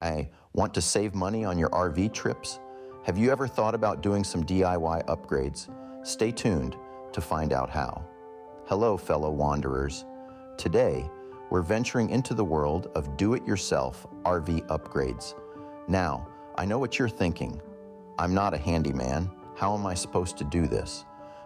I want to save money on your RV trips? Have you ever thought about doing some DIY upgrades? Stay tuned to find out how. Hello, fellow wanderers. Today, we're venturing into the world of do-it-yourself RV upgrades. Now, I know what you're thinking. I'm not a handyman. How am I supposed to do this?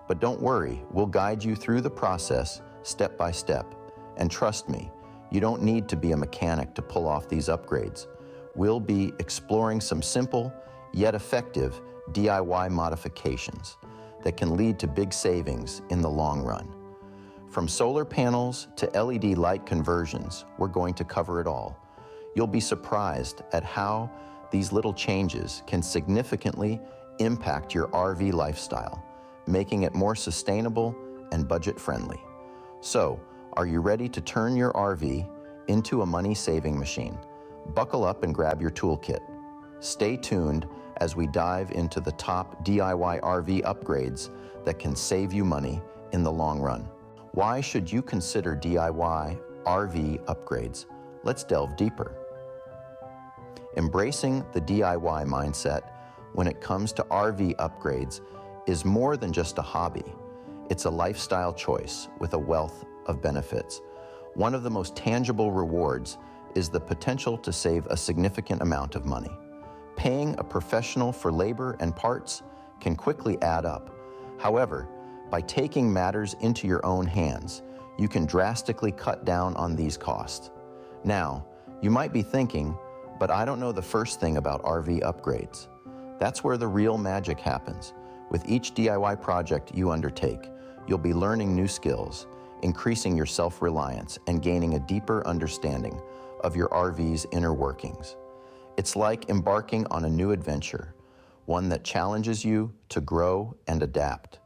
But don't worry, we'll guide you through the process step by step. And trust me, you don't need to be a mechanic to pull off these upgrades. We'll be exploring some simple, yet effective DIY modifications that can lead to big savings in the long run. From solar panels to LED light conversions, we're going to cover it all. You'll be surprised at how these little changes can significantly impact your RV lifestyle, making it more sustainable and budget-friendly. So, are you ready to turn your RV into a money-saving machine? Buckle up and grab your toolkit. Stay tuned as we dive into the top DIY RV upgrades that can save you money in the long run. Why should you consider DIY RV upgrades? Let's delve deeper. Embracing the DIY mindset when it comes to RV upgrades is more than just a hobby. It's a lifestyle choice with a wealth of benefits. One of the most tangible rewards is the potential to save a significant amount of money. Paying a professional for labor and parts can quickly add up. However, by taking matters into your own hands, you can drastically cut down on these costs. Now, you might be thinking, but I don't know the first thing about RV upgrades. That's where the real magic happens. With each DIY project you undertake, you'll be learning new skills, increasing your self-reliance, and gaining a deeper understanding of your RV's inner workings. It's like embarking on a new adventure, one that challenges you to grow and adapt.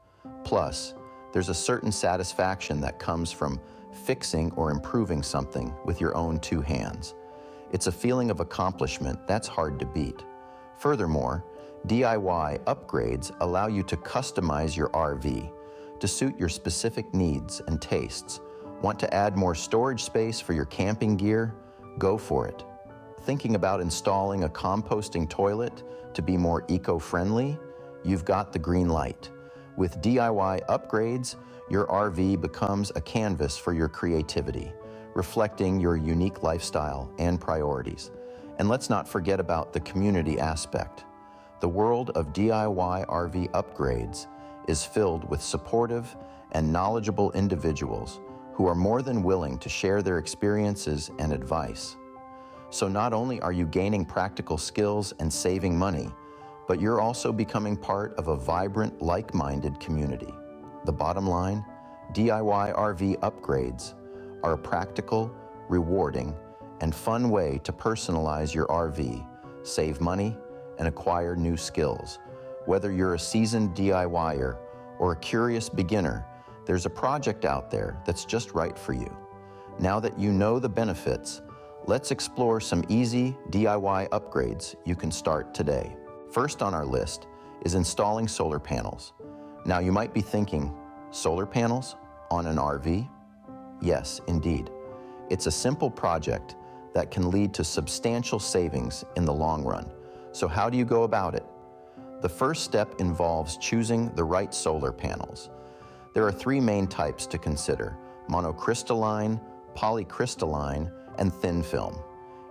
Plus, there's a certain satisfaction that comes from fixing or improving something with your own two hands. It's a feeling of accomplishment that's hard to beat. Furthermore, DIY upgrades allow you to customize your RV to suit your specific needs and tastes. Want to add more storage space for your camping gear? Go for it. Thinking about installing a composting toilet to be more eco-friendly? You've got the green light. With DIY upgrades, your RV becomes a canvas for your creativity, reflecting your unique lifestyle and priorities. And let's not forget about the community aspect. The world of DIY RV upgrades is filled with supportive and knowledgeable individuals who are more than willing to share their experiences and advice. So not only are you gaining practical skills and saving money, but you're also becoming part of a vibrant, like-minded community. The bottom line, DIY RV upgrades are a practical, rewarding, and fun way to personalize your RV, save money, and acquire new skills. Whether you're a seasoned DIYer or a curious beginner, there's a project out there that's just right for you. Now that you know the benefits, let's explore some easy DIY upgrades you can start today. First on our list is installing solar panels. Now you might be thinking, solar panels on an RV? Yes, indeed. It's a simple project that can lead to substantial savings in the long run. So how do you go about it? The first step involves choosing the right solar panels. There are three main types to consider: monocrystalline, polycrystalline, and thin film.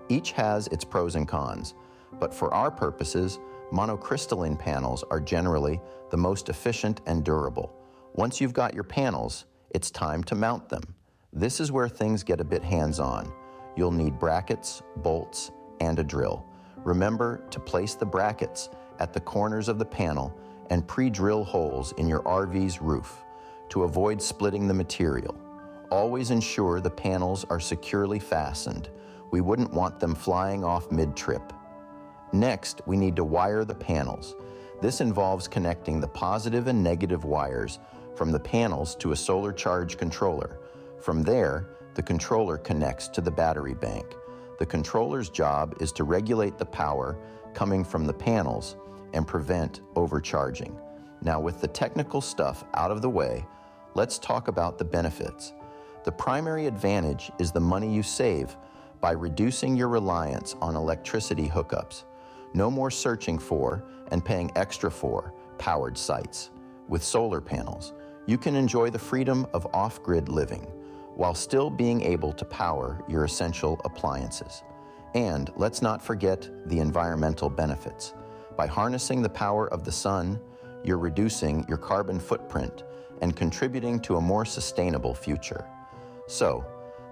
Each has its pros and cons, but for our purposes, monocrystalline panels are generally the most efficient and durable. Once you've got your panels, it's time to mount them. This is where things get a bit hands-on. You'll need brackets, bolts, and a drill. Remember to place the brackets at the corners of the panel and pre-drill holes in your RV's roof to avoid splitting the material. Always ensure the panels are securely fastened. We wouldn't want them flying off mid-trip. Next, we need to wire the panels. This involves connecting the positive and negative wires from the panels to a solar charge controller. From there, the controller connects to the battery bank. The controller's job is to regulate the power coming from the panels and prevent overcharging. Now, with the technical stuff out of the way, let's talk about the benefits. The primary advantage is the money you save by reducing your reliance on electricity hookups. No more searching for and paying extra for powered sites. With solar panels, you can enjoy the freedom of off-grid living while still being able to power your essential appliances. And let's not forget the environmental benefits. By harnessing the power of the sun, you're reducing your carbon footprint and contributing to a more sustainable future. So,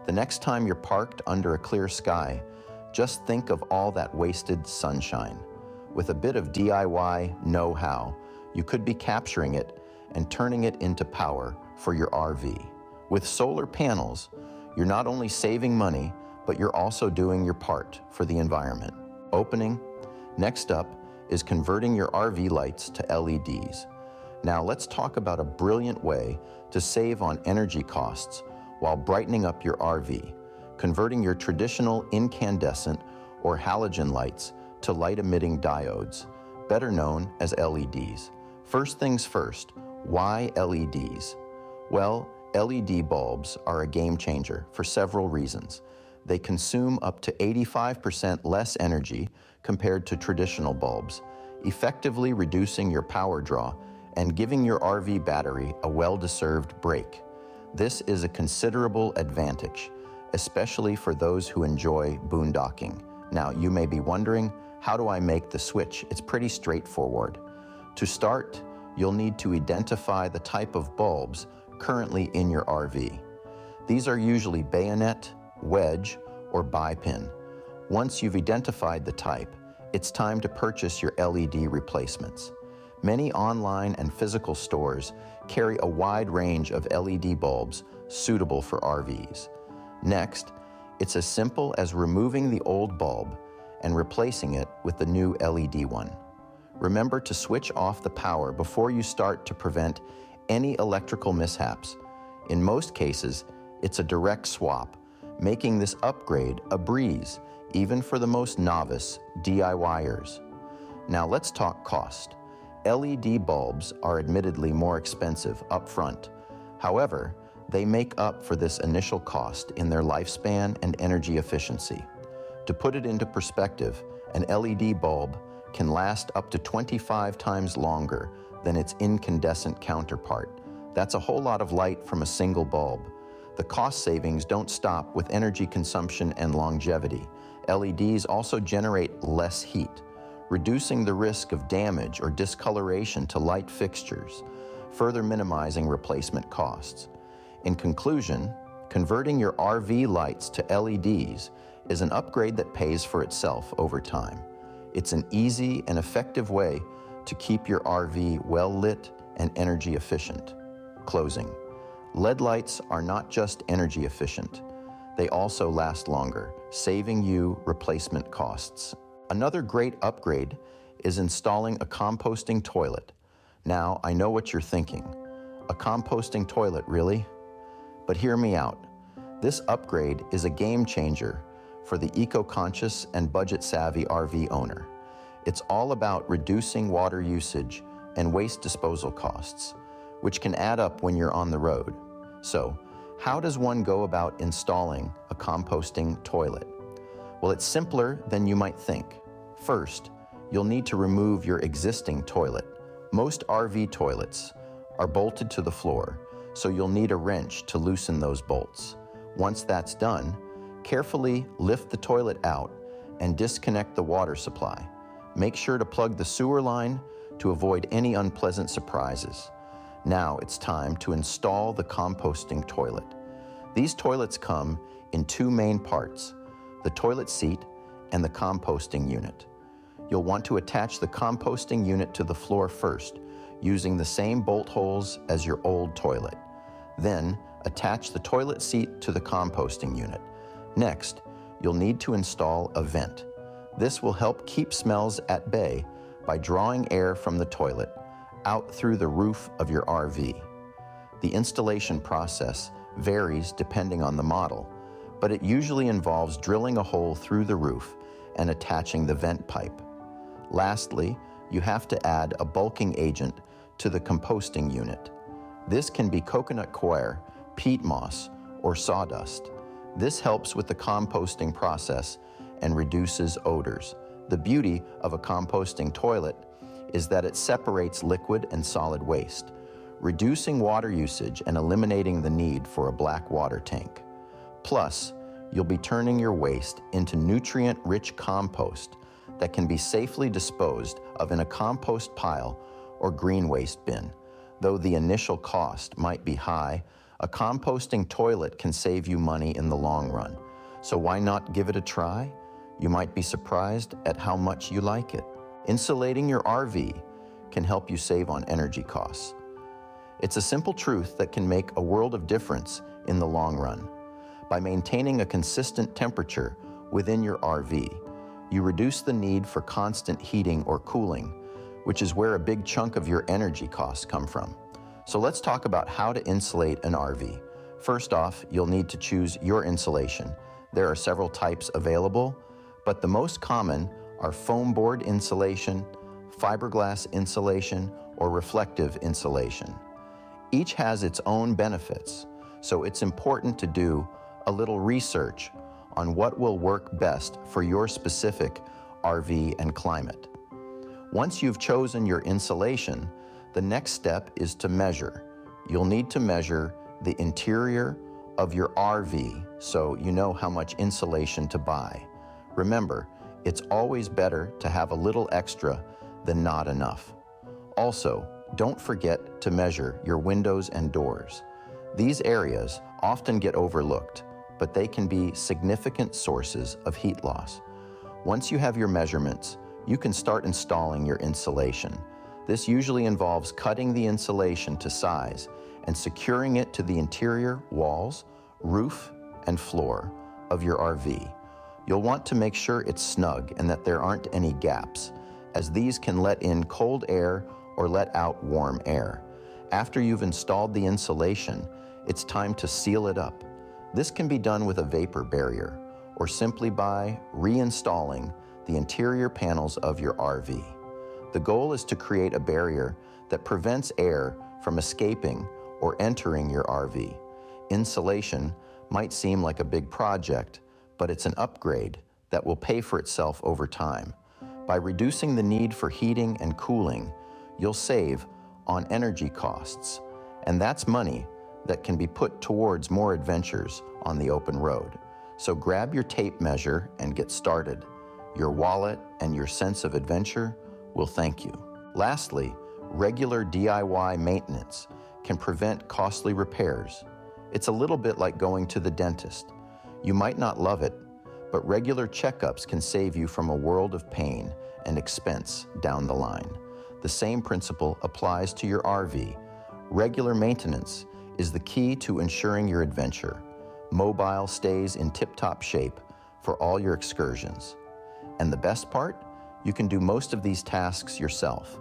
the next time you're parked under a clear sky, just think of all that wasted sunshine. With a bit of DIY know-how, you could be capturing it and turning it into power for your RV. With solar panels, you're not only saving money, but you're also doing your part for the environment. Next up is converting your RV lights to LEDs. Now let's talk about a brilliant way to save on energy costs while brightening up your RV, converting your traditional incandescent or halogen lights to light-emitting diodes, better known as LEDs. First things first, why LEDs? Well, LED bulbs are a game changer for several reasons. They consume up to 85% less energy compared to traditional bulbs, effectively reducing your power draw and giving your RV battery a well-deserved break. This is a considerable advantage, especially for those who enjoy boondocking. Now, you may be wondering, how do I make the switch? It's pretty straightforward. To start, you'll need to identify the type of bulbs currently in your RV. These are usually bayonet, wedge, or bipin. Once you've identified the type, it's time to purchase your LED replacements. Many online and physical stores carry a wide range of LED bulbs suitable for RVs. Next, it's as simple as removing the old bulb and replacing it with the new LED one. Remember to switch off the power before you start to prevent any electrical mishaps. In most cases, it's a direct swap, making this upgrade a breeze, even for the most novice DIYers. Now let's talk cost. LED bulbs are admittedly more expensive up front. However, they make up for this initial cost in their lifespan and energy efficiency. To put it into perspective, an LED bulb can last up to 25 times longer than its incandescent counterpart. That's a whole lot of light from a single bulb. The cost savings don't stop with energy consumption and longevity. LEDs also generate less heat, reducing the risk of damage or discoloration to light fixtures, further minimizing replacement costs. In conclusion, converting your RV lights to LEDs is an upgrade that pays for itself over time. It's an easy and effective way to keep your RV well lit and energy efficient. Closing. LED lights are not just energy efficient, they also last longer, saving you replacement costs. Another great upgrade is installing a composting toilet. Now, I know what you're thinking. A composting toilet, really? But hear me out. This upgrade is a game changer for the eco-conscious and budget-savvy RV owner. It's all about reducing water usage and waste disposal costs, which can add up when you're on the road. So, how does one go about installing a composting toilet? Well, it's simpler than you might think. First, you'll need to remove your existing toilet. Most RV toilets are bolted to the floor, so you'll need a wrench to loosen those bolts. Once that's done, carefully lift the toilet out and disconnect the water supply. Make sure to plug the sewer line to avoid any unpleasant surprises. Now it's time to install the composting toilet. These toilets come in two main parts, the toilet seat and the composting unit. You'll want to attach the composting unit to the floor first, using the same bolt holes as your old toilet. Then, attach the toilet seat to the composting unit. Next, you'll need to install a vent. This will help keep smells at bay by drawing air from the toilet out through the roof of your RV. The installation process varies depending on the model, but it usually involves drilling a hole through the roof and attaching the vent pipe. Lastly, you have to add a bulking agent to the composting unit. This can be coconut coir, peat moss, or sawdust. This helps with the composting process and reduces odors. The beauty of a composting toilet is that it separates liquid and solid waste, reducing water usage and eliminating the need for a black water tank. Plus, you'll be turning your waste into nutrient-rich compost that can be safely disposed of in a compost pile or green waste bin. Though the initial cost might be high, a composting toilet can save you money in the long run. So why not give it a try? You might be surprised at how much you like it. Insulating your RV can help you save on energy costs. It's a simple truth that can make a world of difference in the long run. By maintaining a consistent temperature within your RV, you reduce the need for constant heating or cooling, which is where a big chunk of your energy costs come from. So let's talk about how to insulate an RV. First off, you'll need to choose your insulation. There are several types available, but the most common are foam board insulation, fiberglass insulation, or reflective insulation. Each has its own benefits, so it's important to do a little research on what will work best for your specific RV and climate. Once you've chosen your insulation, the next step is to measure. You'll need to measure the interior of your RV so you know how much insulation to buy. Remember, it's always better to have a little extra than not enough. Also, don't forget to measure your windows and doors. These areas often get overlooked, but they can be significant sources of heat loss. Once you have your measurements, you can start installing your insulation. This usually involves cutting the insulation to size and securing it to the interior walls, roof, and floor of your RV. You'll want to make sure it's snug and that there aren't any gaps, as these can let in cold air or let out warm air. After you've installed the insulation, it's time to seal it up. This can be done with a vapor barrier or simply by reinstalling the interior panels of your RV. The goal is to create a barrier that prevents air from escaping or entering your RV. Insulation might seem like a big project, but it's an upgrade that will pay for itself over time. By reducing the need for heating and cooling, you'll save on energy costs, and that's money that can be put towards more adventures on the open road. So grab your tape measure and get started. Your wallet and your sense of adventure will thank you. Lastly, regular DIY maintenance can prevent costly repairs. It's a little bit like going to the dentist. You might not love it, but regular checkups can save you from a world of pain and expense down the line. The same principle applies to your RV. Regular maintenance is the key to ensuring your adventure mobile stays in tip-top shape for all your excursions. And the best part? You can do most of these tasks yourself.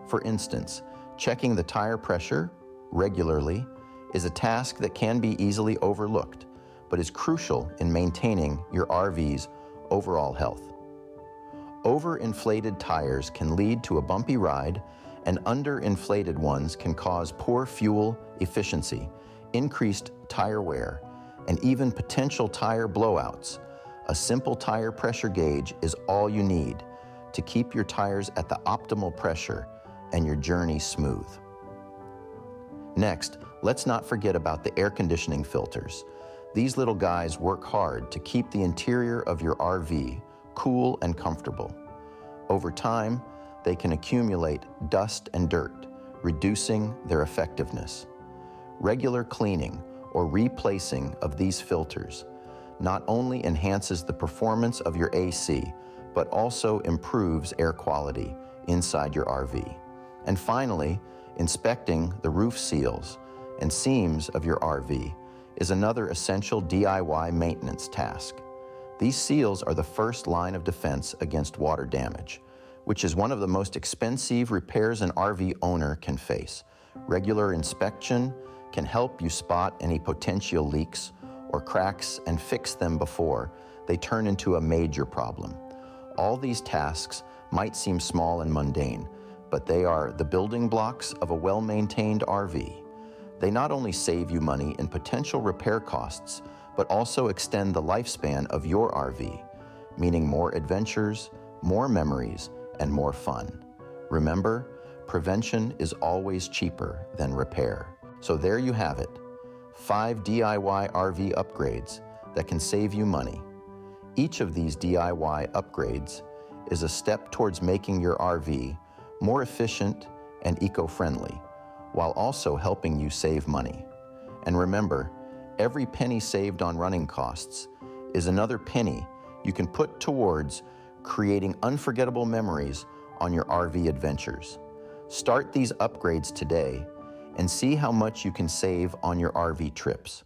For instance, checking the tire pressure regularly is a task that can be easily overlooked, but is crucial in maintaining your RV's overall health. Overinflated tires can lead to a bumpy ride, and underinflated ones can cause poor fuel efficiency, increased tire wear, and even potential tire blowouts. A simple tire pressure gauge is all you need to keep your tires at the optimal pressure and your journey smooth. Next, let's not forget about the air conditioning filters. These little guys work hard to keep the interior of your RV cool and comfortable. Over time, they can accumulate dust and dirt, reducing their effectiveness. Regular cleaning or replacing of these filters not only enhances the performance of your AC, but also improves air quality inside your RV. And finally, inspecting the roof seals and seams of your RV is another essential DIY maintenance task. These seals are the first line of defense against water damage, which is one of the most expensive repairs an RV owner can face. Regular inspection can help you spot any potential leaks or cracks and fix them before they turn into a major problem. All these tasks might seem small and mundane, but they are the building blocks of a well-maintained RV. They not only save you money in potential repair costs, but also extend the lifespan of your RV, meaning more adventures, more memories, and more fun. Remember, prevention is always cheaper than repair. So there you have it, 5 DIY RV upgrades that can save you money. Each of these DIY upgrades is a step towards making your RV more efficient and eco-friendly, while also helping you save money. And remember, every penny saved on running costs is another penny you can put towards creating unforgettable memories on your RV adventures. Start these upgrades today and see how much you can save on your RV trips.